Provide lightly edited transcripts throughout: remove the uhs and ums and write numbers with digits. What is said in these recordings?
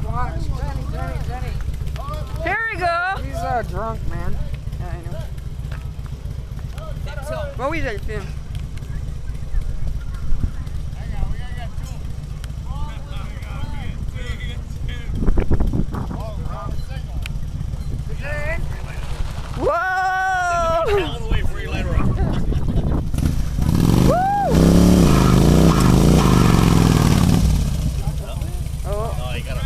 Watch. Jenny. Here we go. He's drunk, man. Yeah, I know. What was that film? Whoa! Away for you later on. Oh, you gotta.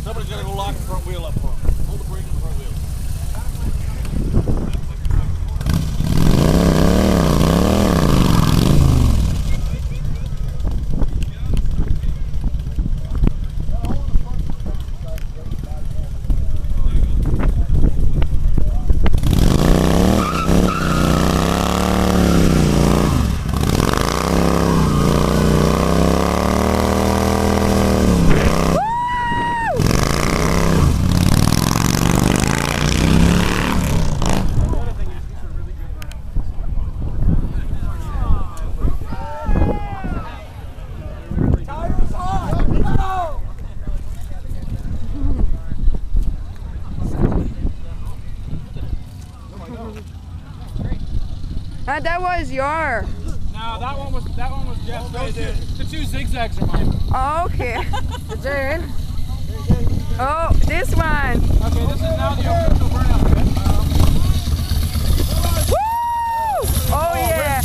Somebody's gotta go lock the front wheel up for him. Hold the brake on the front wheel. That was your. No, that one was Jeff's. The two zigzags are mine. Oh, okay. Oh, this one. Okay, this is now the official burnout. Woo! Oh yeah.